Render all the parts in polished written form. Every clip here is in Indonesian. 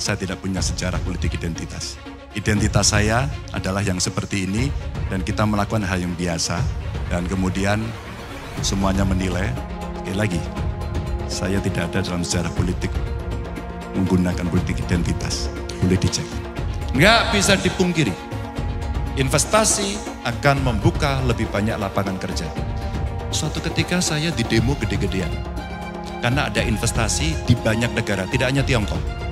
Saya tidak punya sejarah politik identitas. Identitas saya adalah yang seperti ini dan kita melakukan hal yang biasa. Dan kemudian semuanya menilai, sekali lagi, saya tidak ada dalam sejarah politik menggunakan politik identitas. Boleh dicek. Nggak bisa dipungkiri, investasi akan membuka lebih banyak lapangan kerja. Suatu ketika saya di demo gede-gedean. Karena ada investasi di banyak negara, tidak hanya Tiongkok.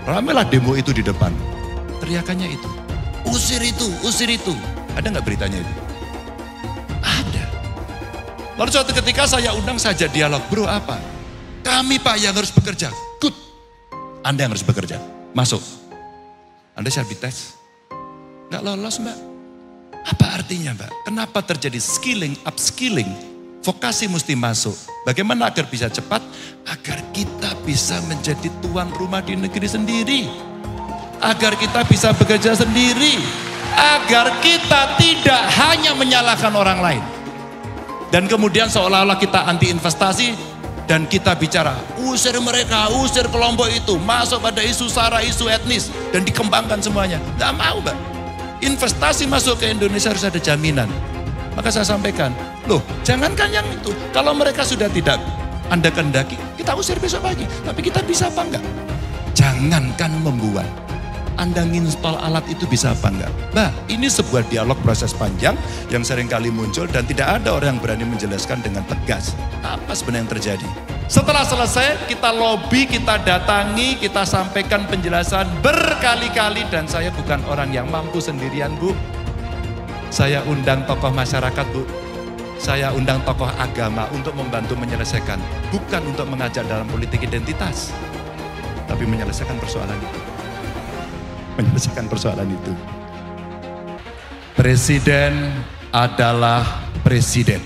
Ramailah demo itu di depan. Teriakannya itu, usir itu, usir itu. Ada nggak beritanya itu? Ada. Lalu suatu ketika saya undang saja dialog, bro apa? Kami Pak yang harus bekerja. Good. Anda yang harus bekerja. Masuk. Anda saya dites. Nggak lolos Mbak. Apa artinya Mbak? Kenapa terjadi skilling, upskilling? Vokasi mesti masuk. Bagaimana agar bisa cepat? Agar kita bisa menjadi tuan rumah di negeri sendiri. Agar kita bisa bekerja sendiri. Agar kita tidak hanya menyalahkan orang lain. Dan kemudian seolah-olah kita anti investasi. Dan kita bicara, usir mereka, usir kelompok itu. Masuk pada isu sara, isu etnis. Dan dikembangkan semuanya. Gak mau Mbak. Investasi masuk ke Indonesia harus ada jaminan. Maka saya sampaikan, loh jangankan yang itu. Kalau mereka sudah tidak Anda kehendaki, kita usir besok pagi. Tapi kita bisa apa enggak? Jangankan membuat. Anda nginstall alat itu bisa apa enggak? Mbak, ini sebuah dialog proses panjang yang seringkali muncul dan tidak ada orang yang berani menjelaskan dengan tegas. Apa sebenarnya yang terjadi? Setelah selesai, kita lobby, kita datangi, kita sampaikan penjelasan berkali-kali dan saya bukan orang yang mampu sendirian Bu. Saya undang tokoh masyarakat Bu. Saya undang tokoh agama untuk membantu menyelesaikan. Bukan untuk mengajak dalam politik identitas. Tapi menyelesaikan persoalan itu. Menyelesaikan persoalan itu. Presiden adalah presiden.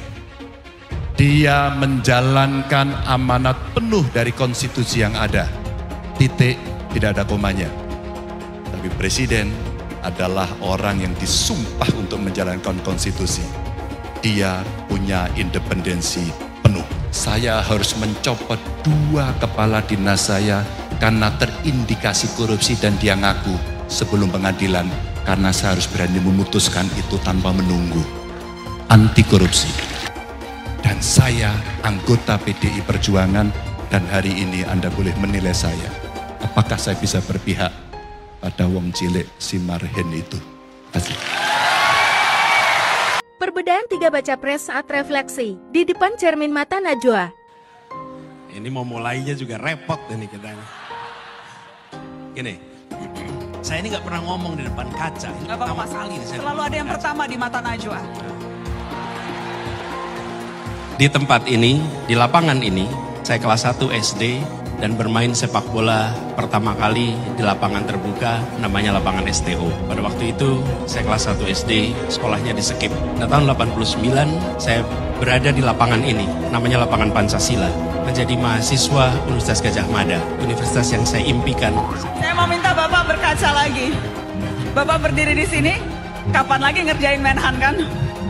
Dia menjalankan amanat penuh dari konstitusi yang ada. Titik, tidak ada komanya. Tapi presiden adalah orang yang disumpah untuk menjalankan konstitusi. Dia punya independensi penuh. Saya harus mencopot 2 kepala dinas saya karena terindikasi korupsi dan dia ngaku sebelum pengadilan karena saya harus berani memutuskan itu tanpa menunggu. Anti korupsi. Dan saya anggota PDI Perjuangan dan hari ini Anda boleh menilai saya. Apakah saya bisa berpihak pada wong cilik si Marhen itu. Terima kasih. Perbedaan 3 baca pres saat refleksi di depan cermin mata Najwa. Ini mau mulainya juga repot ini kita. Gini, saya ini nggak pernah ngomong di depan kaca. Ini pertama kali nih saya selalu ada yang pertama di mata Najwa. Di tempat ini, di lapangan ini, saya kelas 1 SD dan bermain sepak bola pertama kali di lapangan terbuka namanya lapangan STO. Pada waktu itu saya kelas 1 SD, sekolahnya di Skip. Nah, tahun 89 saya berada di lapangan ini, namanya lapangan Pancasila. Menjadi mahasiswa Universitas Gadjah Mada, universitas yang saya impikan. Saya mau minta Bapak berkaca lagi. Bapak berdiri di sini, kapan lagi ngerjain Menhan kan?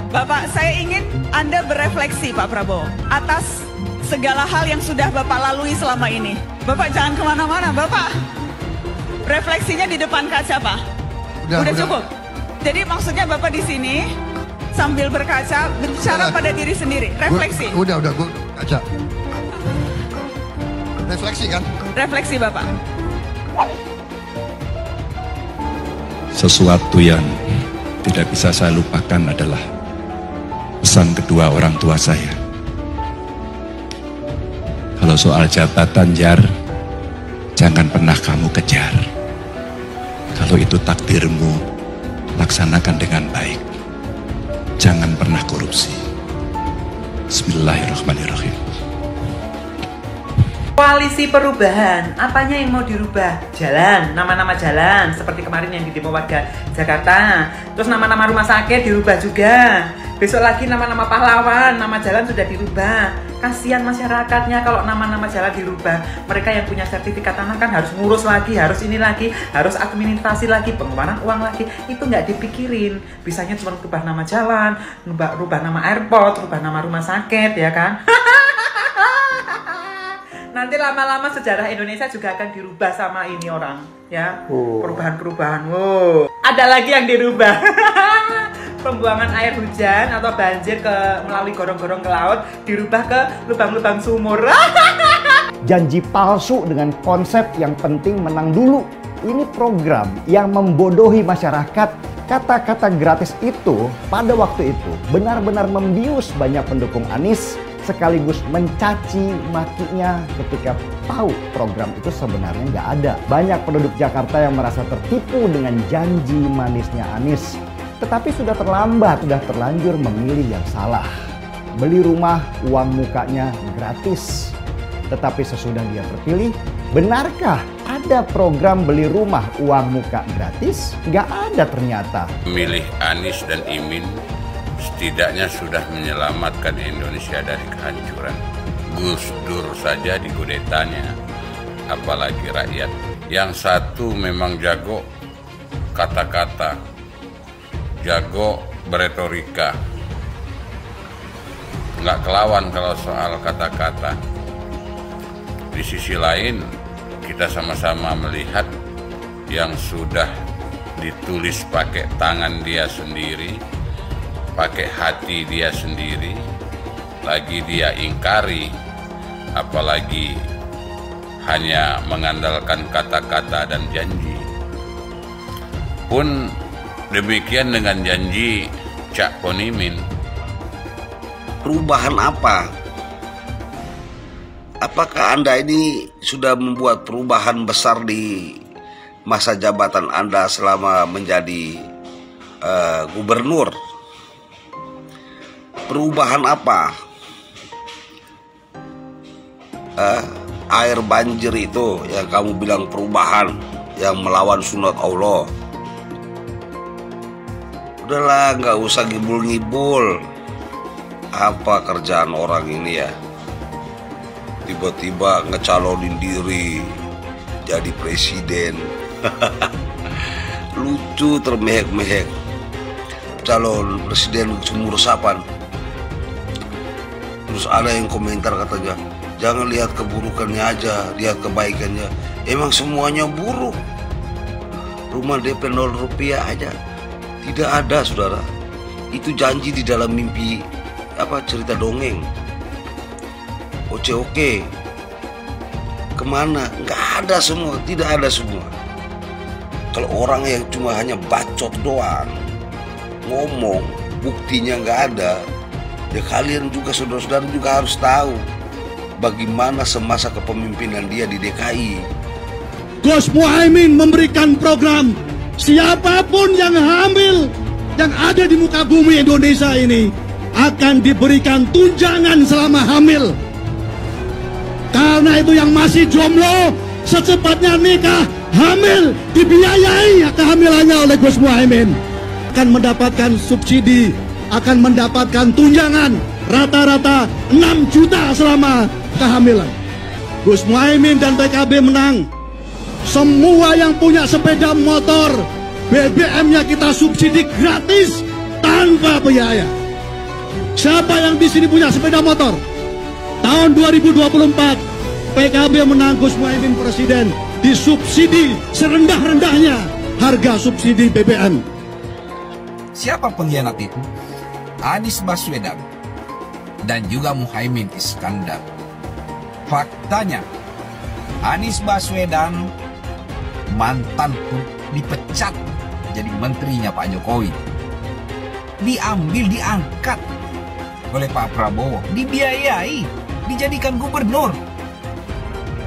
Bapak, saya ingin Anda berefleksi Pak Prabowo atas segala hal yang sudah Bapak lalui selama ini. Bapak jangan kemana-mana, Bapak. Refleksinya di depan kaca, Pak. Udah cukup. Jadi maksudnya Bapak di sini sambil berkaca, bicara pada diri sendiri. Refleksi. Udah, gue kaca. Refleksi kan? Refleksi Bapak. Sesuatu yang tidak bisa saya lupakan adalah pesan kedua orang tua saya. Kalau soal jabatan Jar, jangan pernah kamu kejar. Kalau itu takdirmu, laksanakan dengan baik. Jangan pernah korupsi. Bismillahirrahmanirrahim. Koalisi perubahan, apanya yang mau dirubah? Jalan, nama-nama jalan, seperti kemarin yang di demo warga Jakarta. Terus nama-nama rumah sakit dirubah juga. Besok lagi nama-nama pahlawan, nama jalan sudah dirubah. Kasihan masyarakatnya kalau nama-nama jalan dirubah. Mereka yang punya sertifikat tanah kan harus ngurus lagi, harus ini lagi, harus administrasi lagi, pengeluaran uang lagi. Itu nggak dipikirin. Bisanya cuma rubah nama jalan, rubah nama airport, rubah nama rumah sakit, ya kan? Nanti lama-lama sejarah Indonesia juga akan dirubah sama ini orang, ya. Perubahan-perubahan. Wow. Ada lagi yang dirubah. Pembuangan air hujan atau banjir melalui gorong-gorong ke laut dirubah ke lubang-lubang sumur. Janji palsu dengan konsep yang penting menang dulu. Ini program yang membodohi masyarakat. Kata-kata gratis itu pada waktu itu benar-benar membius banyak pendukung Anies, sekaligus mencaci makinya ketika tahu program itu sebenarnya nggak ada. Banyak penduduk Jakarta yang merasa tertipu dengan janji manisnya Anies. Tetapi sudah terlambat, sudah terlanjur memilih yang salah. Beli rumah, uang mukanya gratis. Tetapi sesudah dia terpilih, benarkah ada program beli rumah uang muka gratis? Nggak ada ternyata. Memilih Anies dan Imin setidaknya sudah menyelamatkan Indonesia dari kehancuran. Gus Dur saja digudetanya, apalagi rakyat. Yang satu memang jago kata-kata, jago beretorika, nggak kelawan kalau soal kata-kata. Di sisi lain, kita sama-sama melihat yang sudah ditulis pakai tangan dia sendiri, pakai hati dia sendiri, lagi dia ingkari, apalagi hanya mengandalkan kata-kata dan janji. Pun demikian dengan janji Cak Ponimin. Perubahan apa? Apakah Anda ini sudah membuat perubahan besar di masa jabatan Anda selama menjadi gubernur? Perubahan apa? Air banjir itu yang kamu bilang perubahan, yang melawan sunat Allah. Udahlah, nggak usah ngibul-ngibul. Apa kerjaan orang ini ya? Tiba-tiba ngecalonin diri jadi presiden. Lucu, termehek-mehek. Calon presiden sumur resapan. Terus ada yang komentar katanya, jangan lihat keburukannya aja, lihat kebaikannya. Emang semuanya buruk. Rumah DP 0 rupiah aja tidak ada, saudara. Itu janji di dalam mimpi, cerita dongeng. Oke, kemana? Nggak ada semua, tidak ada semua. Kalau orang yang cuma hanya bacot doang, ngomong, buktinya nggak ada, ya kalian juga saudara-saudara juga harus tahu bagaimana semasa kepemimpinan dia di DKI. Gus Muhaimin memberikan program, siapapun yang hamil yang ada di muka bumi Indonesia ini akan diberikan tunjangan selama hamil. Karena itu yang masih jomblo secepatnya nikah, hamil, dibiayai kehamilannya oleh Gus Muhaimin. Akan mendapatkan subsidi, akan mendapatkan tunjangan rata-rata 6 juta selama kehamilan. Gus Muhaimin dan PKB menang. Semua yang punya sepeda motor, BBM-nya kita subsidi gratis tanpa biaya. Siapa yang di sini punya sepeda motor? Tahun 2024 PKB menang, Gus Muhaimin presiden, disubsidi serendah-rendahnya harga subsidi BBM. Siapa pengkhianat itu? Anies Baswedan dan juga Muhaimin Iskandar. Faktanya, Anies Baswedan mantan pun dipecat jadi menterinya Pak Jokowi. Diambil, diangkat oleh Pak Prabowo, dibiayai, dijadikan gubernur.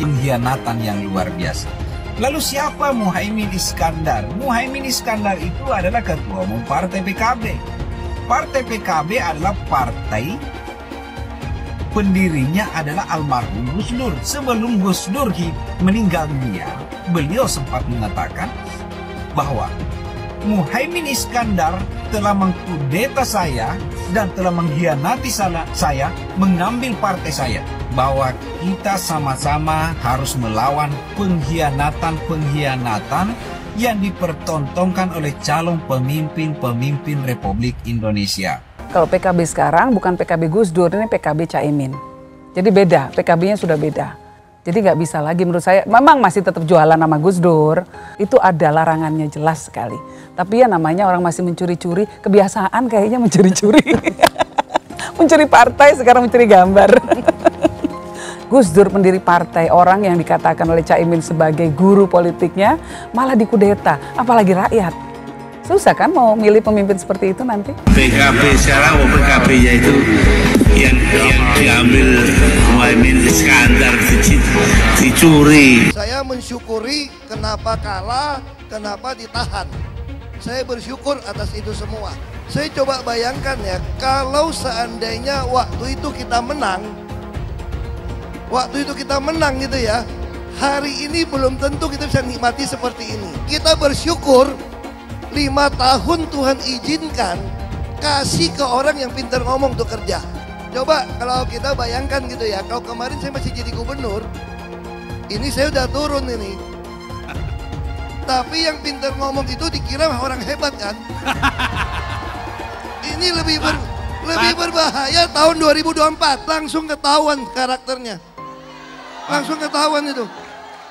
Pengkhianatan yang luar biasa. Lalu siapa Muhaimin Iskandar? Muhaimin Iskandar itu adalah ketua umum partai PKB. Partai PKB adalah partai pendirinya adalah almarhum Gus Dur. Sebelum Gus Dur meninggal dunia, beliau sempat mengatakan bahwa Muhaimin Iskandar telah mengkudeta saya dan telah mengkhianati saya, mengambil partai saya. Bahwa kita sama-sama harus melawan pengkhianatan-pengkhianatan yang dipertontonkan oleh calon pemimpin-pemimpin Republik Indonesia. Kalau PKB sekarang bukan PKB Gus Dur, ini PKB Caimin. Jadi beda, PKB-nya sudah beda. Jadi nggak bisa lagi menurut saya, memang masih tetap jualan nama Gus Dur, itu ada larangannya jelas sekali. Tapi ya namanya orang masih mencuri-curi, kebiasaan kayaknya mencuri-curi. Mencuri partai, sekarang mencuri gambar. Gus Dur pendiri partai, orang yang dikatakan oleh Caimin sebagai guru politiknya, malah dikudeta, apalagi rakyat. Susah kan mau milih pemimpin seperti itu nanti? PKB sekarang, PKB-nya itu yang diambil Muhaimin Iskandar, dicuri. Saya mensyukuri kenapa kalah, kenapa ditahan. Saya bersyukur atas itu semua. Saya coba bayangkan ya, kalau seandainya waktu itu kita menang gitu ya, hari ini belum tentu kita bisa nikmati seperti ini. Kita bersyukur 5 tahun Tuhan izinkan kasih ke orang yang pintar ngomong untuk kerja. Coba kalau kita bayangkan gitu ya, kalau kemarin saya masih jadi gubernur, ini saya udah turun ini. Tapi yang pintar ngomong itu dikira orang hebat kan? Ini lebih berbahaya tahun 2024, langsung ketahuan karakternya. Langsung ketahuan itu.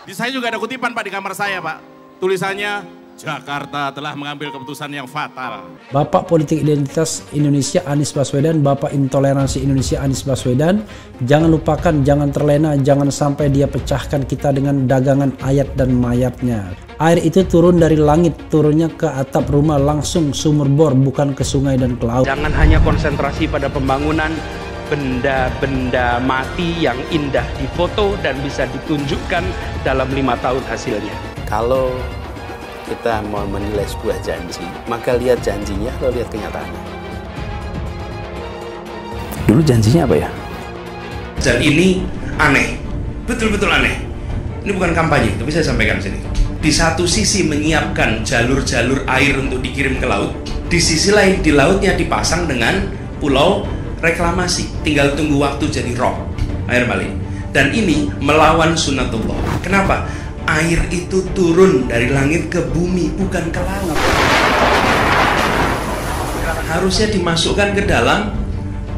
Di saya juga ada kutipan Pak di kamar saya Pak. Tulisannya, Jakarta telah mengambil keputusan yang fatal. Bapak Politik Identitas Indonesia Anies Baswedan, Bapak Intoleransi Indonesia Anies Baswedan. Jangan lupakan, jangan terlena, jangan sampai dia pecahkan kita dengan dagangan ayat dan mayatnya. Air itu turun dari langit, turunnya ke atap rumah langsung sumur bor, bukan ke sungai dan ke laut. Jangan hanya konsentrasi pada pembangunan benda-benda mati yang indah difoto dan bisa ditunjukkan dalam 5 tahun hasilnya. Kalau kita mau menilai sebuah janji, maka lihat janjinya atau lihat kenyataannya. Dulu janjinya apa ya? Dan ini aneh, betul-betul aneh. Ini bukan kampanye, tapi saya sampaikan di sini. Di satu sisi menyiapkan jalur-jalur air untuk dikirim ke laut, di sisi lain di lautnya dipasang dengan pulau reklamasi, tinggal tunggu waktu jadi rob, air balik. Dan ini melawan sunatullah. Kenapa? Air itu turun dari langit ke bumi, bukan ke laut. Harusnya dimasukkan ke dalam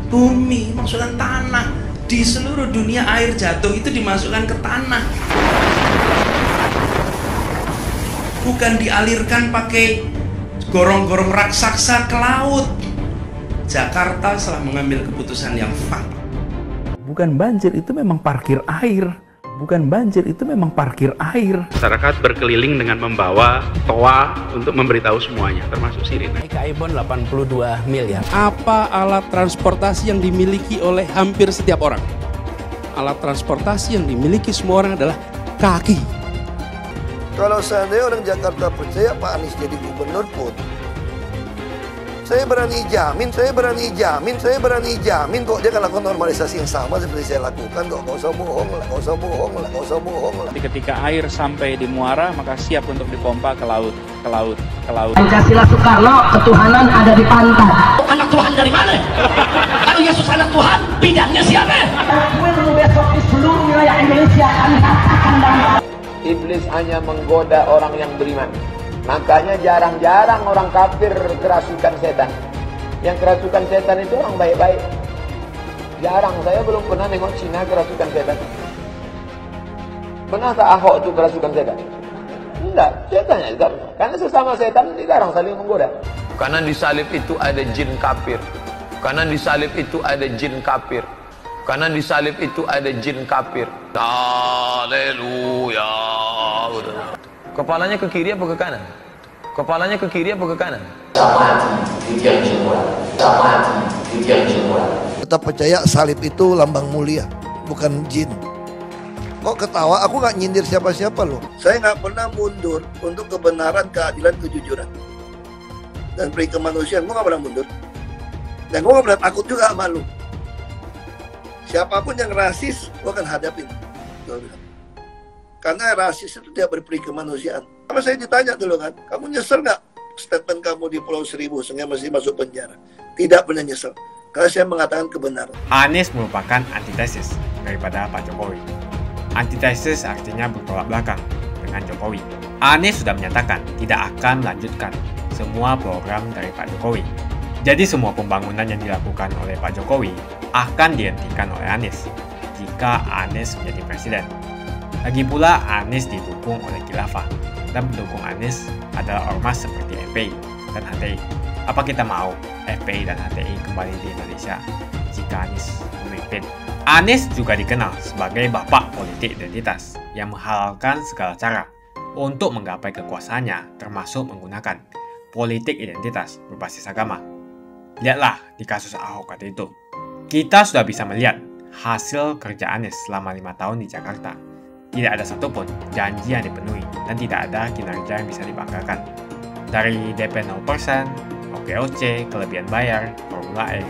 bumi, masukkan tanah. Di seluruh dunia air jatuh itu dimasukkan ke tanah. Bukan dialirkan pakai gorong-gorong raksasa ke laut. Jakarta telah mengambil keputusan yang fatal. Bukan banjir, itu memang parkir air. Bukan banjir, itu memang parkir air. Masyarakat berkeliling dengan membawa toa untuk memberitahu semuanya, termasuk sirine. Ibon 82 miliar. Apa alat transportasi yang dimiliki oleh hampir setiap orang? Alat transportasi yang dimiliki semua orang adalah kaki. Kalau seandainya orang Jakarta percaya Pak Anies jadi gubernur pun, saya berani jamin kok dia akan lakukan normalisasi yang sama seperti saya lakukan kok. Gak usah bohong lah. Ketika air sampai di muara, maka siap untuk dipompa ke laut. Pancasila Soekarno, ketuhanan ada di pantai. Anak Tuhan dari mana? Kalau Yesus anak Tuhan, bidangnya siapa? Besok di seluruh wilayah Indonesia kami katakan dan Iblis hanya menggoda orang yang beriman. Makanya jarang-jarang orang kafir kerasukan setan. Yang kerasukan setan itu orang baik-baik. Jarang, saya belum pernah nengok Cina kerasukan setan. Pernah tak Ahok itu kerasukan setan? Enggak, setannya juga. Karena sesama setan jarang saling menggoda. Karena di salib itu ada jin kafir. Karena di salib itu ada jin kafir. Karena di salib itu ada jin kafir. Haleluya. Kepalanya ke kiri apa ke kanan? Kepalanya ke kiri apa ke kanan? Tetap percaya salib itu lambang mulia, bukan jin. Kok ketawa? Aku nggak nyindir siapa-siapa loh. Saya nggak pernah mundur untuk kebenaran, keadilan, kejujuran dan peri kemanusiaan. Gue nggak pernah mundur. Dan gue nggak pernah takut juga sama lu. Siapapun yang rasis, gue akan hadapin. Karena rasis itu tidak berperi kemanusiaan. Sama saya ditanya dulu kan, kamu nyesel nggak statement kamu di Pulau Seribu sehingga masih masuk penjara? Tidak pernah nyesel. Karena saya mengatakan kebenaran. Anies merupakan antitesis daripada Pak Jokowi. Antitesis artinya bertolak belakang dengan Jokowi. Anies sudah menyatakan tidak akan melanjutkan semua program dari Pak Jokowi. Jadi semua pembangunan yang dilakukan oleh Pak Jokowi akan dihentikan oleh Anies jika Anies menjadi presiden. Lagi pula Anies didukung oleh khilafah dan pendukung Anies adalah ormas seperti FPI dan HTI. Apa kita mau FPI dan HTI kembali di Indonesia jika Anies memimpin? Anies juga dikenal sebagai bapak politik identitas yang menghalalkan segala cara untuk menggapai kekuasaannya, termasuk menggunakan politik identitas berbasis agama. Lihatlah di kasus Ahok waktu itu. Kita sudah bisa melihat hasil kerja Anies selama 5 tahun di Jakarta. Tidak ada satupun janji yang dipenuhi dan tidak ada kinerja yang bisa dibanggakan. Dari DP 0%, OKOC, kelebihan bayar, Formula E,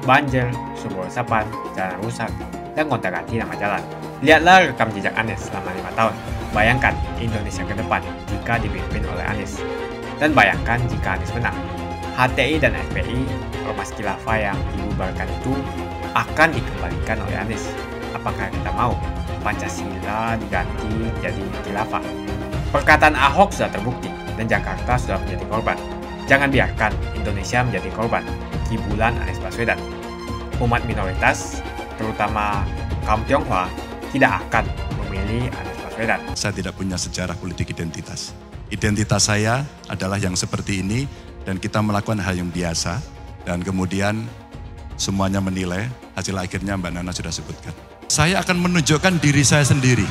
banjir, sumber resapan, jalan rusak, dan gonta-ganti nama jalan. Lihatlah rekam jejak Anies selama 5 tahun. Bayangkan Indonesia ke depan jika dipimpin oleh Anies. Dan bayangkan jika Anies menang. HTI dan FPI, ormas khilafah yang dibubarkan itu akan dikembalikan oleh Anies. Apakah kita mau Pancasila diganti jadi khilafah? Perkataan Ahok sudah terbukti dan Jakarta sudah menjadi korban. Jangan biarkan Indonesia menjadi korban kibulan Anies Baswedan. Umat minoritas, terutama kaum Tionghoa, tidak akan memilih Anies Baswedan. Saya tidak punya sejarah politik identitas. Identitas saya adalah yang seperti ini dan kita melakukan hal yang biasa dan kemudian semuanya menilai, hasil akhirnya Mbak Nana sudah sebutkan. Saya akan menunjukkan diri saya sendiri.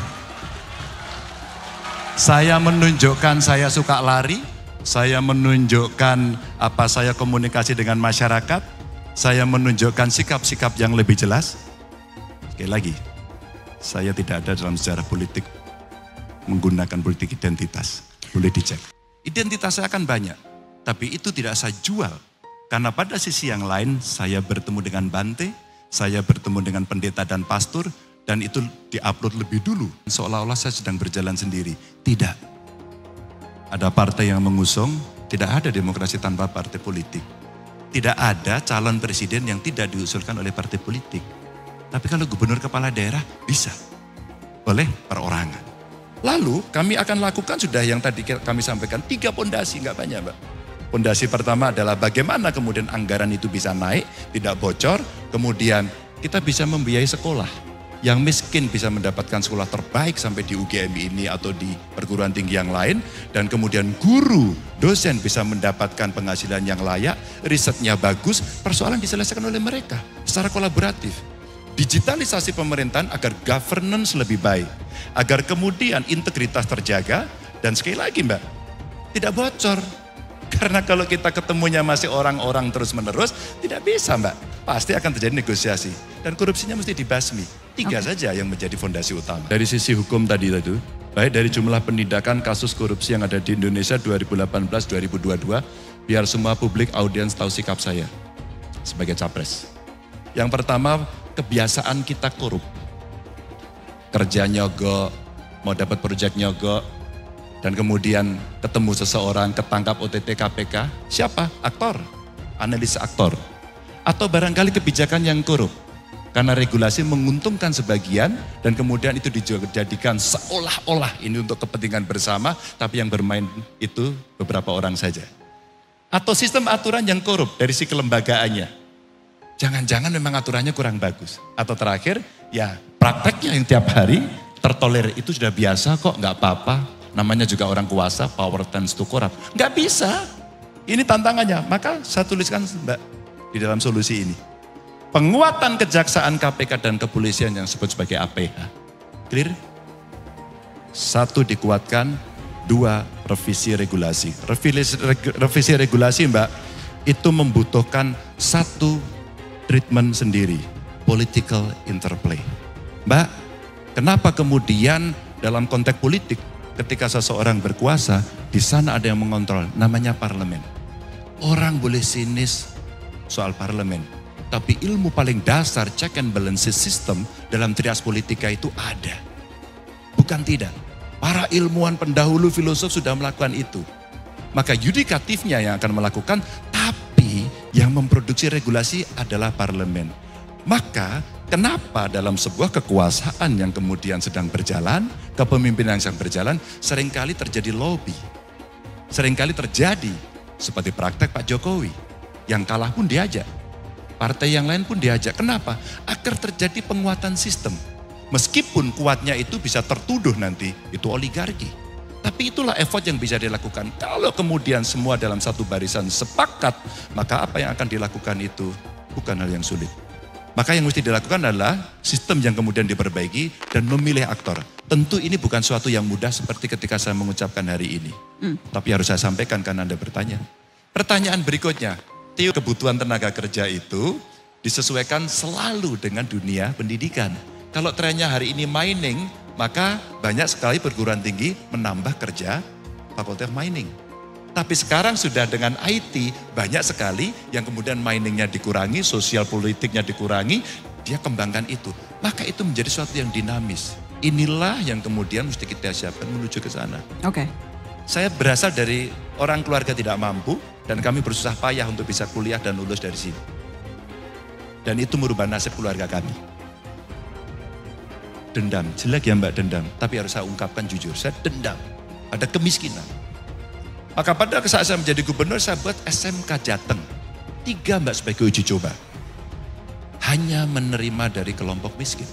Saya menunjukkan saya suka lari, saya menunjukkan apa saya komunikasi dengan masyarakat, saya menunjukkan sikap-sikap yang lebih jelas. Sekali lagi, saya tidak ada dalam sejarah politik menggunakan politik identitas. Boleh dicek. Identitas saya akan banyak, tapi itu tidak saya jual. Karena pada sisi yang lain, saya bertemu dengan Bante, saya bertemu dengan pendeta dan pastor, dan itu diupload lebih dulu. Seolah-olah saya sedang berjalan sendiri. Tidak. Ada partai yang mengusung, tidak ada demokrasi tanpa partai politik. Tidak ada calon presiden yang tidak diusulkan oleh partai politik. Tapi kalau gubernur kepala daerah, bisa. Oleh perorangan. Lalu kami akan lakukan sudah yang tadi kami sampaikan, 3 pondasi, nggak banyak Mbak. Pondasi pertama adalah bagaimana kemudian anggaran itu bisa naik, tidak bocor, kemudian kita bisa membiayai sekolah. Yang miskin bisa mendapatkan sekolah terbaik sampai di UGM ini atau di perguruan tinggi yang lain, dan kemudian guru, dosen bisa mendapatkan penghasilan yang layak, risetnya bagus, persoalan diselesaikan oleh mereka secara kolaboratif. Digitalisasi pemerintahan agar governance lebih baik, agar kemudian integritas terjaga, dan sekali lagi Mbak, tidak bocor. Karena kalau kita ketemunya masih orang-orang terus-menerus, tidak bisa Mbak. Pasti akan terjadi negosiasi. Dan korupsinya mesti dibasmi. 3 saja yang menjadi fondasi utama. Dari sisi hukum tadi itu, baik dari jumlah penindakan kasus korupsi yang ada di Indonesia 2018-2022, biar semua publik audiens tahu sikap saya sebagai capres. Yang pertama, kebiasaan kita korup. Kerja nyogok, mau dapat proyek nyogok, dan kemudian ketemu seseorang, ketangkap OTT KPK, siapa? Aktor, analis aktor. Atau barangkali kebijakan yang korup. Karena regulasi menguntungkan sebagian dan kemudian itu dijadikan seolah-olah ini untuk kepentingan bersama, tapi yang bermain itu beberapa orang saja. Atau sistem aturan yang korup dari si kelembagaannya. Jangan-jangan memang aturannya kurang bagus. Atau terakhir, ya prakteknya yang tiap hari tertolerir itu sudah biasa kok, nggak apa-apa. Namanya juga orang kuasa, power tends to corrupt. Nggak bisa. Ini tantangannya. Maka saya tuliskan Mbak di dalam solusi ini. Penguatan kejaksaan KPK dan kepolisian yang disebut sebagai APH. Clear? 1 dikuatkan, 2 revisi regulasi. Revisi regulasi Mbak, itu membutuhkan 1 treatment sendiri. Political interplay. Mbak, kenapa kemudian dalam konteks politik ketika seseorang berkuasa, di sana ada yang mengontrol, namanya parlemen. Orang boleh sinis soal parlemen, tapi ilmu paling dasar check and balances system dalam trias politika itu ada. Bukan tidak. Para ilmuwan pendahulu filosof sudah melakukan itu. Maka yudikatifnya yang akan melakukan, tapi yang memproduksi regulasi adalah parlemen. Maka kenapa dalam sebuah kekuasaan yang kemudian sedang berjalan, kepemimpinan yang sedang berjalan, seringkali terjadi lobby. Seringkali terjadi seperti praktek Pak Jokowi. Yang kalah pun diajak. Partai yang lain pun diajak. Kenapa? Agar terjadi penguatan sistem. Meskipun kuatnya itu bisa tertuduh nanti, itu oligarki. Tapi itulah effort yang bisa dilakukan. Kalau kemudian semua dalam satu barisan sepakat, maka apa yang akan dilakukan itu bukan hal yang sulit. Maka yang mesti dilakukan adalah sistem yang kemudian diperbaiki dan memilih aktor. Tentu ini bukan suatu yang mudah seperti ketika saya mengucapkan hari ini. Tapi harus saya sampaikan karena Anda bertanya. Pertanyaan berikutnya, kebutuhan tenaga kerja itu disesuaikan selalu dengan dunia pendidikan. Kalau trennya hari ini mining, maka banyak sekali perguruan tinggi menambah kerja fakultas mining. Tapi sekarang sudah dengan IT, banyak sekali yang kemudian miningnya dikurangi, sosial politiknya dikurangi, dia kembangkan itu. Maka itu menjadi sesuatu yang dinamis. Inilah yang kemudian mesti kita siapkan menuju ke sana. Oke. Saya berasal dari orang keluarga tidak mampu, dan kami bersusah payah untuk bisa kuliah dan lulus dari sini. Dan itu merubah nasib keluarga kami. Dendam, jelek ya Mbak dendam, tapi harus saya ungkapkan jujur, saya dendam, ada kemiskinan. Maka pada saat saya menjadi gubernur, saya buat SMK Jateng. 3 Mbak sebagai uji coba. Hanya menerima dari kelompok miskin.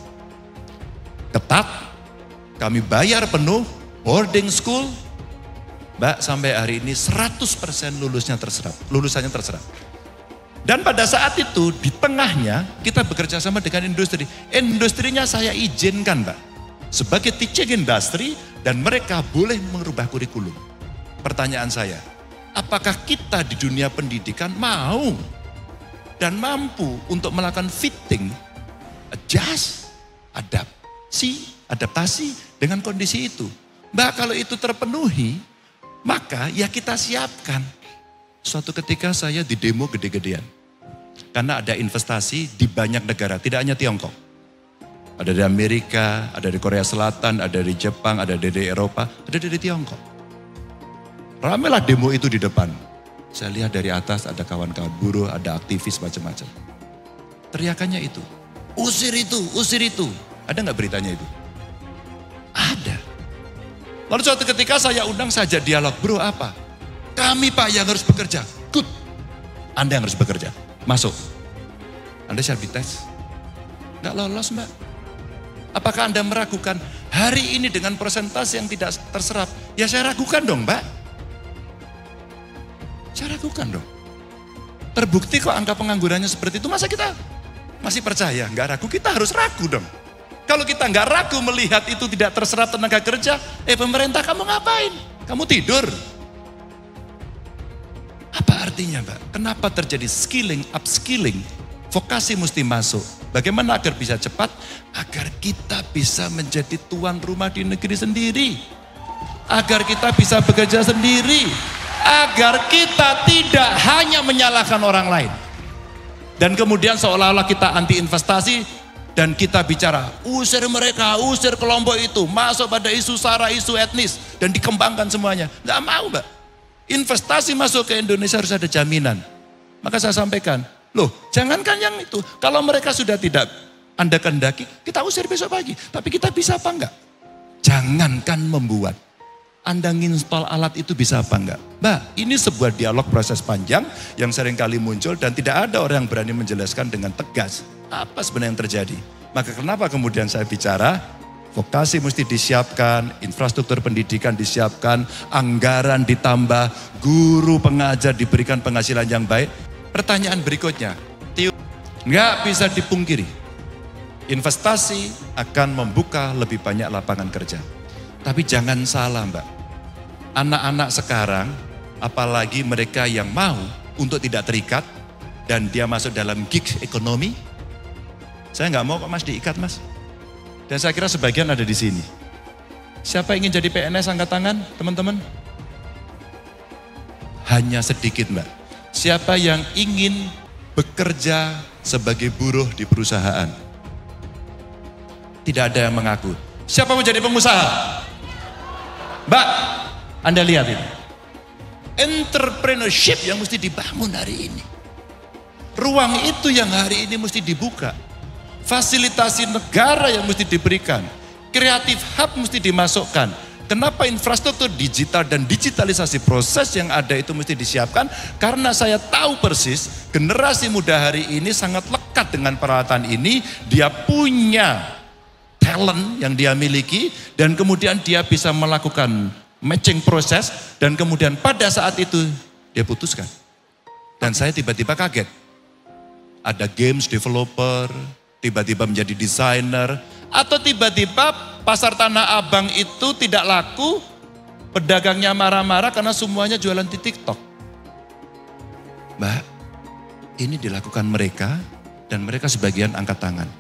Ketat, kami bayar penuh, boarding school, Mbak sampai hari ini 100% lulusannya terserap. Dan pada saat itu di tengahnya kita bekerja sama dengan industri. Industrinya saya izinkan Mbak sebagai teaching industry dan mereka boleh merubah kurikulum. Pertanyaan saya, apakah kita di dunia pendidikan mau dan mampu untuk melakukan fitting, adjust, adaptasi dengan kondisi itu? Mbak kalau itu terpenuhi, maka ya kita siapkan. Suatu ketika saya di demo gede-gedean. Karena ada investasi di banyak negara, tidak hanya Tiongkok. Ada dari Amerika, ada dari Korea Selatan, ada dari Jepang, ada dari Eropa, ada dari Tiongkok. Ramailah demo itu di depan. Saya lihat dari atas ada kawan-kawan buruh, ada aktivis macam-macam. Teriakannya itu, usir itu, usir itu. Ada nggak beritanya itu? Ada. Lalu suatu ketika saya undang saja dialog, bro apa? Kami Pak yang harus bekerja. Good. Anda yang harus bekerja. Masuk. Anda siap dites? Nggak lolos Mbak. Apakah Anda meragukan hari ini dengan persentase yang tidak terserap? Ya saya ragukan dong Mbak. Saya ragukan dong. Terbukti kok angka penganggurannya seperti itu. Masa kita masih percaya? Nggak ragu, kita harus ragu dong. Kalau kita nggak ragu melihat itu tidak terserap tenaga kerja, pemerintah kamu ngapain? Kamu tidur. Apa artinya Mbak? Kenapa terjadi skilling, upskilling? Vokasi mesti masuk. Bagaimana agar bisa cepat? Agar kita bisa menjadi tuan rumah di negeri sendiri. Agar kita bisa bekerja sendiri. Agar kita tidak hanya menyalahkan orang lain. Dan kemudian seolah-olah kita anti investasi dan kita bicara, usir mereka, usir kelompok itu, masuk pada isu sara, isu etnis dan dikembangkan semuanya. Nggak mau Mbak. Investasi masuk ke Indonesia harus ada jaminan. Maka saya sampaikan, loh jangankan yang itu, kalau mereka sudah tidak Anda kehendaki, kita usir besok pagi. Tapi kita bisa apa enggak? Jangankan membuat. Anda nginstall alat itu bisa apa enggak? Mbak, ini sebuah dialog proses panjang yang seringkali muncul dan tidak ada orang yang berani menjelaskan dengan tegas. Apa sebenarnya yang terjadi? Maka kenapa kemudian saya bicara, vokasi mesti disiapkan, infrastruktur pendidikan disiapkan, anggaran ditambah, guru pengajar diberikan penghasilan yang baik. Pertanyaan berikutnya, nggak bisa dipungkiri, investasi akan membuka lebih banyak lapangan kerja. Tapi jangan salah Mbak, anak-anak sekarang, apalagi mereka yang mau untuk tidak terikat, dan dia masuk dalam gig ekonomi, saya nggak mau kok Mas diikat Mas. Dan saya kira sebagian ada di sini. Siapa ingin jadi PNS angkat tangan, teman-teman? Hanya sedikit Mbak. Siapa yang ingin bekerja sebagai buruh di perusahaan? Tidak ada yang mengaku. Siapa mau jadi pengusaha? Mbak, Anda lihat ini. Entrepreneurship yang mesti dibangun hari ini. Ruang itu yang hari ini mesti dibuka. Fasilitasi negara yang mesti diberikan. Kreatif hub mesti dimasukkan. Kenapa infrastruktur digital dan digitalisasi proses yang ada itu mesti disiapkan? Karena saya tahu persis generasi muda hari ini sangat lekat dengan peralatan ini. Dia punya talent yang dia miliki, dan kemudian dia bisa melakukan matching proses, dan kemudian pada saat itu dia putuskan. Dan saya tiba-tiba kaget. Ada games developer, tiba-tiba menjadi desainer, atau tiba-tiba pasar Tanah Abang itu tidak laku, pedagangnya marah-marah karena semuanya jualan di TikTok. Mbak, ini dilakukan mereka, dan mereka sebagian angkat tangan.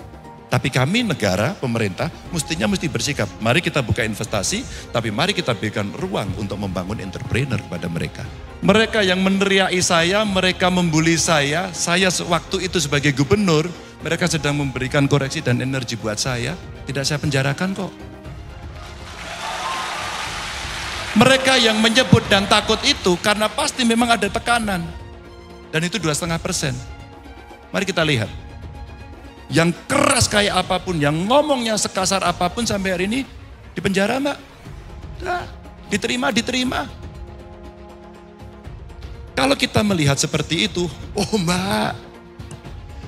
Tapi kami negara, pemerintah, mesti bersikap. Mari kita buka investasi, tapi mari kita berikan ruang untuk membangun entrepreneur kepada mereka. Mereka yang meneriaki saya, mereka membuli saya waktu itu sebagai gubernur, mereka sedang memberikan koreksi dan energi buat saya, tidak saya penjarakan kok. Mereka yang menyebut dan takut itu karena pasti memang ada tekanan. Dan itu 2,5%. Mari kita lihat. Yang keras kayak apapun, yang ngomongnya sekasar apapun sampai hari ini di penjara, Mbak. Nah, diterima. Kalau kita melihat seperti itu, oh Mbak,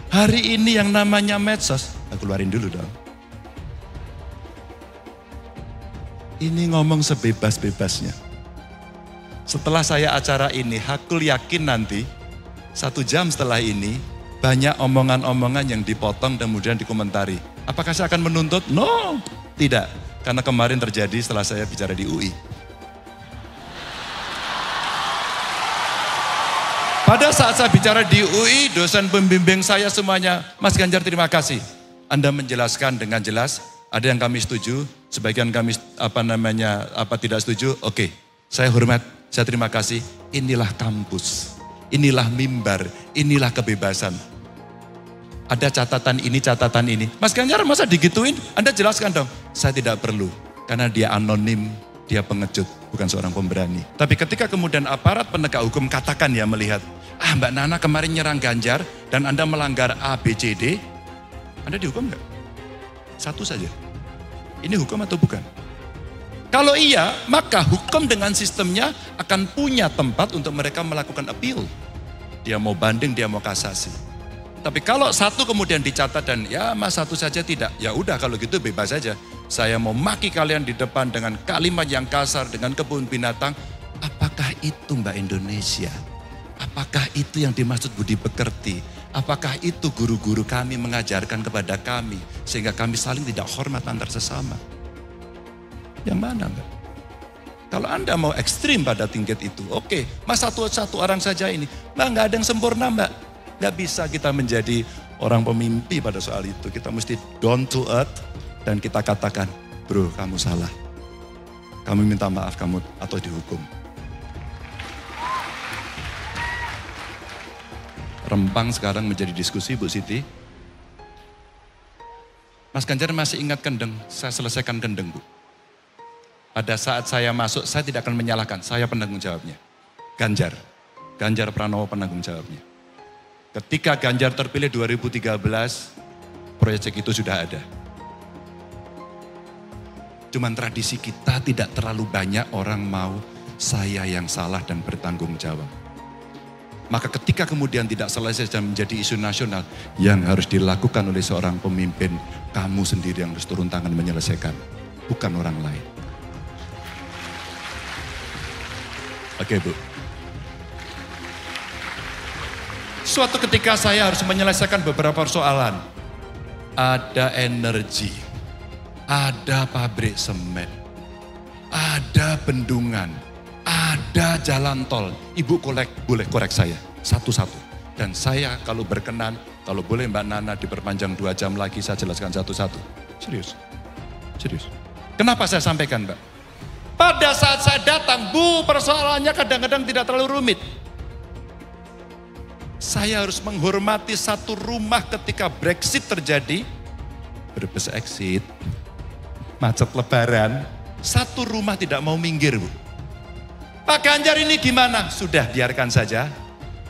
hari ini yang namanya medsos, aku keluarin dulu dong. Ini ngomong sebebas-bebasnya. Setelah saya acara ini, aku yakin nanti 1 jam setelah ini, banyak omongan-omongan yang dipotong dan kemudian dikomentari. Apakah saya akan menuntut? No, tidak. Karena kemarin terjadi setelah saya bicara di UI. Pada saat saya bicara di UI, dosen pembimbing saya semuanya, Mas Ganjar terima kasih. Anda menjelaskan dengan jelas, ada yang kami setuju, sebagian kami tidak setuju. Oke, saya hormat, saya terima kasih. Inilah kampus. Inilah mimbar, inilah kebebasan. Ada catatan ini. Mas Ganjar masa digituin? Anda jelaskan dong. Saya tidak perlu, karena dia anonim, dia pengecut, bukan seorang pemberani. Tapi ketika kemudian aparat penegak hukum katakan ya melihat, Mbak Nana kemarin nyerang Ganjar dan Anda melanggar A, B, C, D, Anda dihukum nggak? 1 saja. Ini hukum atau bukan? Kalau iya, maka hukum dengan sistemnya akan punya tempat untuk mereka melakukan appeal. Dia mau banding, dia mau kasasi. Tapi kalau 1 kemudian dicatat dan ya Mas 1 saja tidak, ya udah kalau gitu bebas saja. Saya mau maki kalian di depan dengan kalimat yang kasar, dengan kebun binatang. Apakah itu Mbak Indonesia? Apakah itu yang dimaksud budi pekerti? Apakah itu guru-guru kami mengajarkan kepada kami sehingga kami saling tidak hormat antar sesama? Yang mana Mbak? Kalau Anda mau ekstrim pada tingkat itu, oke, Mas satu orang saja ini. Mbak, nggak ada yang sempurna Mbak. Nggak bisa kita menjadi orang pemimpi pada soal itu. Kita mesti down to earth dan kita katakan, bro kamu salah. Kamu minta maaf kamu atau dihukum. Rempang sekarang menjadi diskusi Bu Siti. Mas Ganjar masih ingat Kendeng, saya selesaikan Kendeng Bu. Pada saat saya masuk, saya tidak akan menyalahkan, saya penanggung jawabnya. Ganjar Pranowo penanggung jawabnya. Ketika Ganjar terpilih 2013, proyek itu sudah ada. Cuman tradisi kita tidak terlalu banyak orang mau saya yang salah dan bertanggung jawab. Maka ketika kemudian tidak selesai dan menjadi isu nasional, yang harus dilakukan oleh seorang pemimpin, kamu sendiri yang harus turun tangan menyelesaikan, bukan orang lain. Oke Bu. Suatu ketika saya harus menyelesaikan beberapa persoalan. Ada energi, ada pabrik semen, ada bendungan, ada jalan tol. Ibu boleh korek saya satu-satu. Dan saya kalau berkenan, kalau boleh Mbak Nana diperpanjang 2 jam lagi saya jelaskan satu-satu. Serius. Kenapa saya sampaikan Mbak? Pada saat saya datang, Bu, persoalannya kadang-kadang tidak terlalu rumit. Saya harus menghormati satu rumah ketika Brexit terjadi. Brebes exit, macet lebaran. Satu rumah tidak mau minggir Bu. Pak Ganjar ini gimana? Sudah biarkan saja.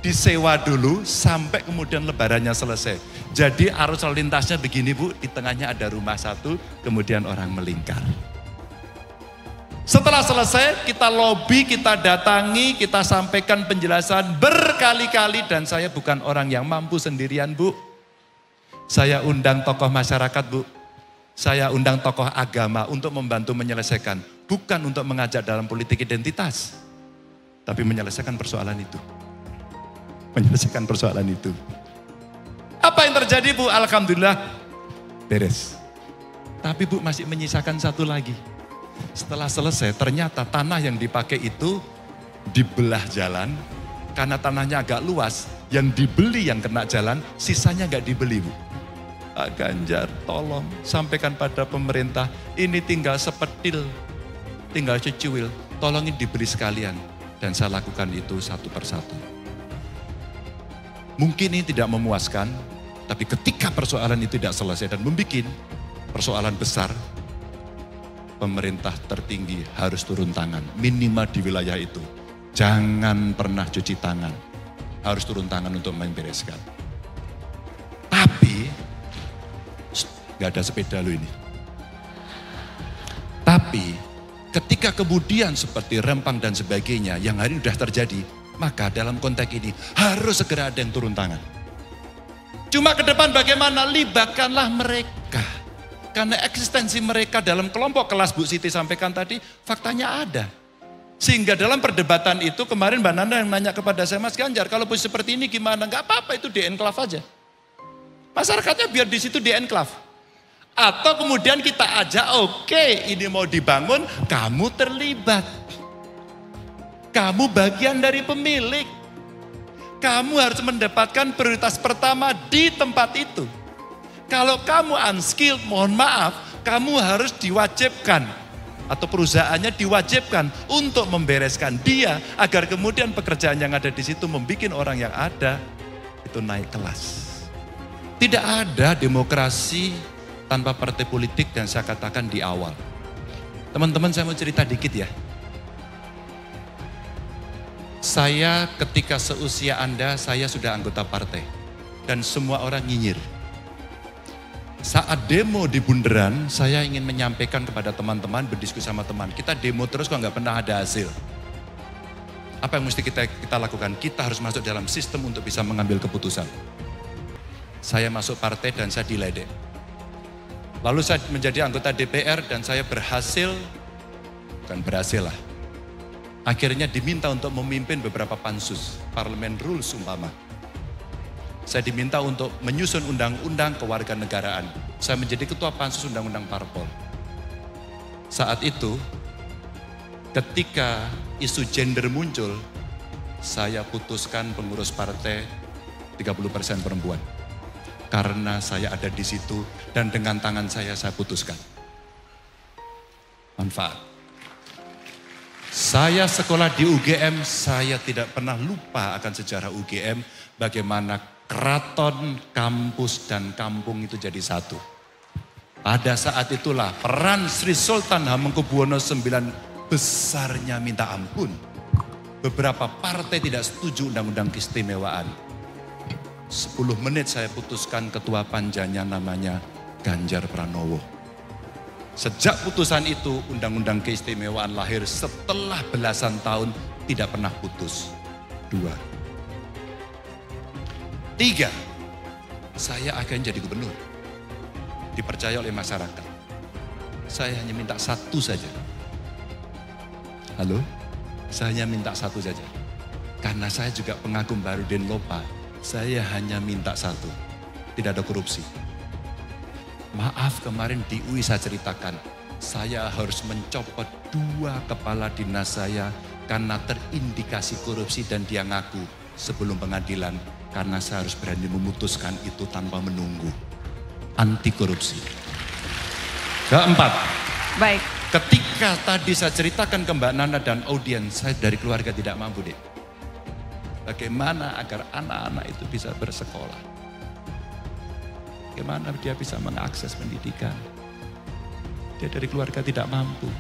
Disewa dulu sampai kemudian lebarannya selesai. Jadi arus lalu lintasnya begini Bu, di tengahnya ada rumah satu, kemudian orang melingkar. Setelah selesai, kita lobby, kita datangi, kita sampaikan penjelasan berkali-kali. Dan saya bukan orang yang mampu sendirian Bu. Saya undang tokoh masyarakat Bu. Saya undang tokoh agama untuk membantu menyelesaikan. Bukan untuk mengajak dalam politik identitas. Tapi menyelesaikan persoalan itu. Menyelesaikan persoalan itu. Apa yang terjadi Bu? Alhamdulillah beres. Tapi Bu masih menyisakan satu lagi. Setelah selesai ternyata tanah yang dipakai itu dibelah jalan. Karena tanahnya agak luas, yang dibeli yang kena jalan, sisanya nggak dibeli Bu. Pak Ganjar tolong sampaikan pada pemerintah, ini tinggal sepetil, tinggal secuil, tolongin dibeli sekalian. Dan saya lakukan itu satu persatu. Mungkin ini tidak memuaskan, tapi ketika persoalan itu tidak selesai dan membuat persoalan besar, pemerintah tertinggi harus turun tangan, minimal di wilayah itu. Jangan pernah cuci tangan, harus turun tangan untuk membereskan. Tapi, gak ada sepeda lo ini. Tapi, ketika kemudian seperti Rempang dan sebagainya yang hari ini sudah terjadi, maka dalam konteks ini harus segera ada yang turun tangan. Cuma ke depan bagaimana? Libatkanlah mereka. Karena eksistensi mereka dalam kelompok kelas Bu Siti sampaikan tadi, faktanya ada. Sehingga dalam perdebatan itu kemarin Mbak Nana yang nanya kepada saya, Mas Ganjar kalau posisi seperti ini gimana? Gak apa-apa itu di-enklave aja. Masyarakatnya biar di situ di-enklave. Atau kemudian kita ajak, oke, ini mau dibangun, kamu terlibat. Kamu bagian dari pemilik. Kamu harus mendapatkan prioritas pertama di tempat itu. Kalau kamu unskilled, mohon maaf, kamu harus diwajibkan. Atau perusahaannya diwajibkan untuk membereskan dia agar kemudian pekerjaan yang ada di situ membuat orang yang ada itu naik kelas. Tidak ada demokrasi tanpa partai politik dan saya katakan di awal. Teman-teman saya mau cerita dikit ya. Saya ketika seusia Anda, saya sudah anggota partai. Dan semua orang nyinyir. Saat demo di Bundaran, saya ingin menyampaikan kepada teman-teman, berdiskusi sama teman. Kita demo terus kok nggak pernah ada hasil. Apa yang mesti kita lakukan? Kita harus masuk dalam sistem untuk bisa mengambil keputusan. Saya masuk partai dan saya diledek. Lalu saya menjadi anggota DPR dan saya berhasil, bukan berhasil lah. Akhirnya diminta untuk memimpin beberapa pansus, parlemen rules umpama. Saya diminta untuk menyusun undang-undang kewarganegaraan. Saya menjadi ketua pansus undang-undang parpol. Saat itu, ketika isu gender muncul, saya putuskan pengurus partai 30% perempuan. Karena saya ada di situ dan dengan tangan saya putuskan. Manfaat. Saya sekolah di UGM, saya tidak pernah lupa akan sejarah UGM, bagaimana keraton, kampus, dan kampung itu jadi satu. Pada saat itulah peran Sri Sultan Hamengkubuwono IX besarnya minta ampun. Beberapa partai tidak setuju undang-undang keistimewaan. 10 menit saya putuskan ketua panjanya namanya Ganjar Pranowo. Sejak putusan itu undang-undang keistimewaan lahir setelah belasan tahun tidak pernah putus. 2. 3, saya akan jadi gubernur. Dipercaya oleh masyarakat. Saya hanya minta satu saja. Halo? Saya hanya minta satu saja. Karena saya juga pengagum Baharudin Lopa. Saya hanya minta satu. Tidak ada korupsi. Maaf kemarin di UI saya ceritakan. Saya harus mencopot 2 kepala dinas saya karena terindikasi korupsi dan dia ngaku sebelum pengadilan. Karena saya harus berani memutuskan itu tanpa menunggu. Anti korupsi. Keempat. Baik. Ketika tadi saya ceritakan ke Mbak Nana dan audiens, saya dari keluarga tidak mampu deh. Bagaimana agar anak-anak itu bisa bersekolah. Bagaimana dia bisa mengakses pendidikan. Dia dari keluarga tidak mampu.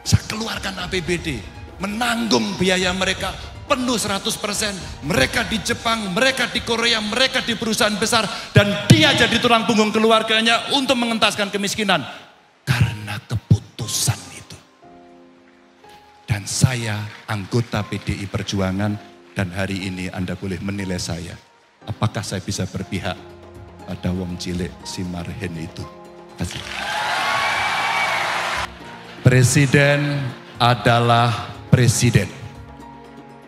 Saya keluarkan APBD. Menanggung biaya mereka. Penuh 100%, mereka di Jepang, mereka di Korea, mereka di perusahaan besar, dan dia jadi tulang punggung keluarganya untuk mengentaskan kemiskinan. Karena keputusan itu. Dan saya anggota PDI Perjuangan, dan hari ini Anda boleh menilai saya. Apakah saya bisa berpihak pada wong cilik si Marhen itu. Presiden adalah presiden.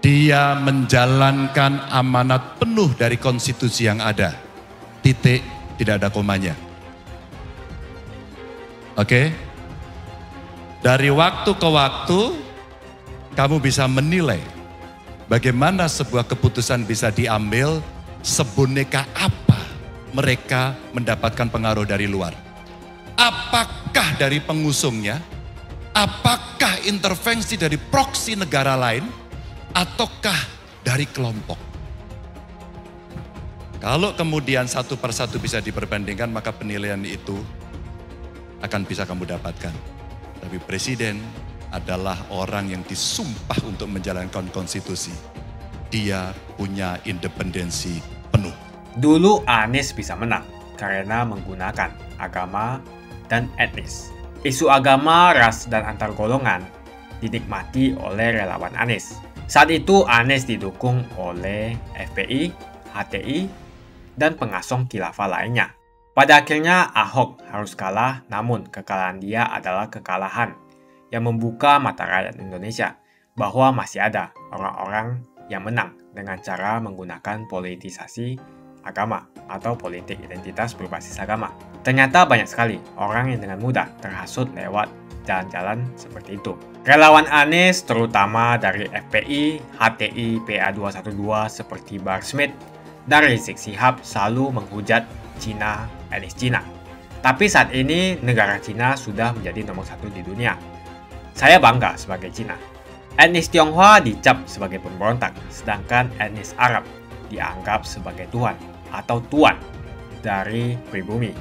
Dia menjalankan amanat penuh dari konstitusi yang ada. Titik, tidak ada komanya. Oke? Dari waktu ke waktu, kamu bisa menilai bagaimana sebuah keputusan bisa diambil, seboneka apa mereka mendapatkan pengaruh dari luar. Apakah dari pengusungnya, apakah intervensi dari proksi negara lain, ataukah dari kelompok. Kalau kemudian satu persatu bisa diperbandingkan, maka penilaian itu akan bisa kamu dapatkan. Tapi presiden adalah orang yang disumpah untuk menjalankan konstitusi. Dia punya independensi penuh. Dulu Anies bisa menang karena menggunakan agama dan etnis. Isu agama, ras, dan antar golongan dinikmati oleh relawan Anies. Saat itu Anies didukung oleh FPI, HTI, dan pengasong khilafah lainnya. Pada akhirnya Ahok harus kalah, namun kekalahan dia adalah kekalahan yang membuka mata rakyat Indonesia bahwa masih ada orang-orang yang menang dengan cara menggunakan politisasi agama atau politik identitas berbasis agama. Ternyata banyak sekali orang yang dengan mudah terhasut lewat jalan-jalan seperti itu. Relawan Anies terutama dari FPI, HTI, PA212 seperti Bahar Smith dan Rizik Syihab selalu menghujat Cina, etnis Cina. Tapi saat ini negara Cina sudah menjadi nomor 1 di dunia. Saya bangga sebagai Cina. Etnis Tionghoa dicap sebagai pemberontak, sedangkan etnis Arab dianggap sebagai Tuhan atau tuan dari pribumi.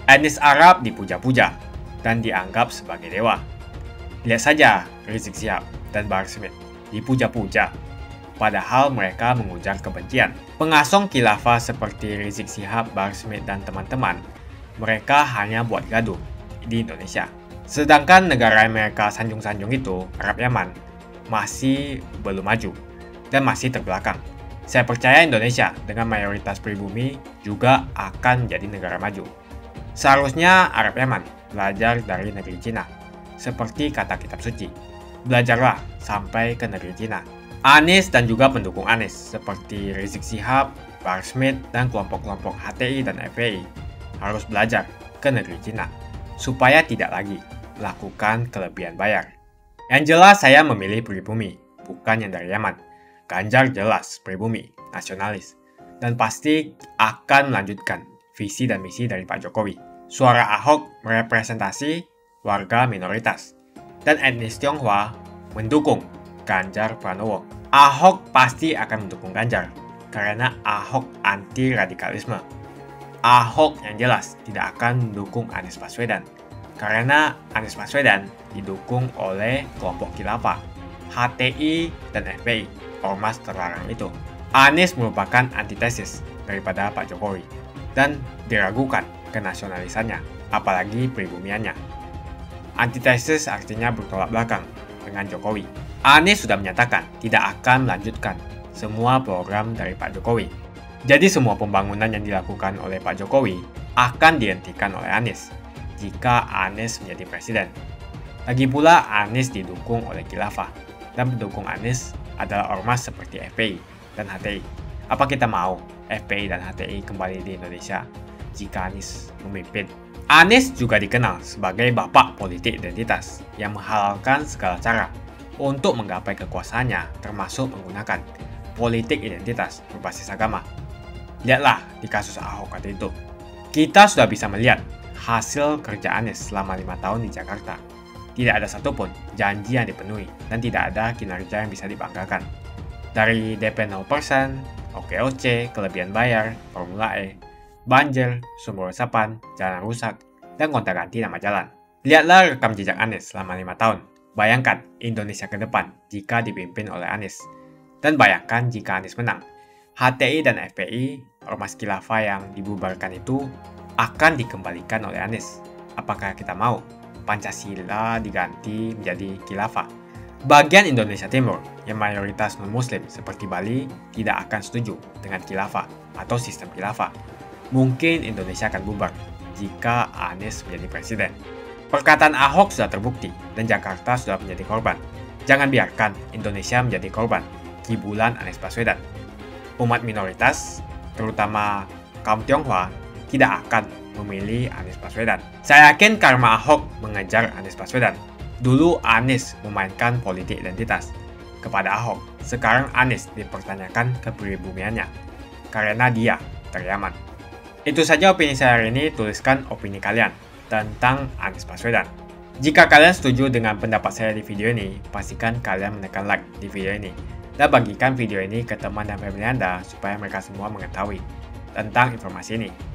Etnis Arab dipuja-puja dan dianggap sebagai dewa. Lihat saja Rizik Syihab dan Bahar Smith dipuja-puja, padahal mereka mengujar kebencian. Pengasong khilafah seperti Rizik Syihab, Bahar Smith, dan teman-teman, mereka hanya buat gaduh di Indonesia. Sedangkan negara yang mereka sanjung-sanjung itu, Arab Yaman, masih belum maju dan masih terbelakang. Saya percaya Indonesia dengan mayoritas pribumi juga akan jadi negara maju. Seharusnya Arab Yaman belajar dari negeri Cina. Seperti kata kitab suci, belajarlah sampai ke negeri Cina. Anies dan juga pendukung Anies seperti Rizik Syihab, Bahar Smith, dan kelompok-kelompok HTI dan FPI harus belajar ke negeri Cina supaya tidak lagi melakukan kelebihan bayar. Yang jelas saya memilih pribumi, bukan yang dari Yaman. Ganjar jelas pribumi, nasionalis, dan pasti akan melanjutkan visi dan misi dari Pak Jokowi. Suara Ahok merepresentasi warga minoritas, dan etnis Tionghoa mendukung Ganjar Pranowo. Ahok pasti akan mendukung Ganjar, karena Ahok anti radikalisme. Ahok yang jelas tidak akan mendukung Anies Baswedan, karena Anies Baswedan didukung oleh kelompok khilafah, HTI, dan FPI, ormas terlarang itu. Anies merupakan antitesis daripada Pak Jokowi, dan diragukan kenasionalisannya, apalagi pribumiannya. Antitesis artinya bertolak belakang dengan Jokowi. Anies sudah menyatakan tidak akan melanjutkan semua program dari Pak Jokowi. Jadi semua pembangunan yang dilakukan oleh Pak Jokowi akan dihentikan oleh Anies jika Anies menjadi presiden. Lagi pula Anies didukung oleh khilafah, dan pendukung Anies adalah ormas seperti FPI dan HTI. Apa kita mau FPI dan HTI kembali di Indonesia jika Anies memimpin? Anies juga dikenal sebagai bapak politik identitas yang menghalalkan segala cara untuk menggapai kekuasaannya, termasuk menggunakan politik identitas berbasis agama. Lihatlah di kasus Ahok waktu itu. Kita sudah bisa melihat hasil kerja Anies selama 5 tahun di Jakarta. Tidak ada satupun janji yang dipenuhi dan tidak ada kinerja yang bisa dibanggakan. Dari DP 0%, OKOC, kelebihan bayar, Formula E, banjir, sumber resapan, jalan rusak, dan gonta-ganti nama jalan. Lihatlah rekam jejak Anies selama 5 tahun. Bayangkan Indonesia ke depan jika dipimpin oleh Anies. Dan bayangkan jika Anies menang. HTI dan FPI, ormas khilafah yang dibubarkan itu, akan dikembalikan oleh Anies. Apakah kita mau Pancasila diganti menjadi khilafah? Bagian Indonesia Timur yang mayoritas non-muslim seperti Bali tidak akan setuju dengan khilafah atau sistem khilafah. Mungkin Indonesia akan bubar jika Anies menjadi presiden. Perkataan Ahok sudah terbukti dan Jakarta sudah menjadi korban. Jangan biarkan Indonesia menjadi korban kibulan Anies Baswedan. Umat minoritas, terutama kaum Tionghoa, tidak akan memilih Anies Baswedan. Saya yakin karma Ahok mengejar Anies Baswedan. Dulu Anies memainkan politik identitas kepada Ahok. Sekarang Anies dipertanyakan kepribumiannya karena dia teriaman. Itu saja opini saya hari ini. Tuliskan opini kalian tentang Anies Baswedan. Jika kalian setuju dengan pendapat saya di video ini, pastikan kalian menekan like di video ini dan bagikan video ini ke teman dan family Anda supaya mereka semua mengetahui tentang informasi ini.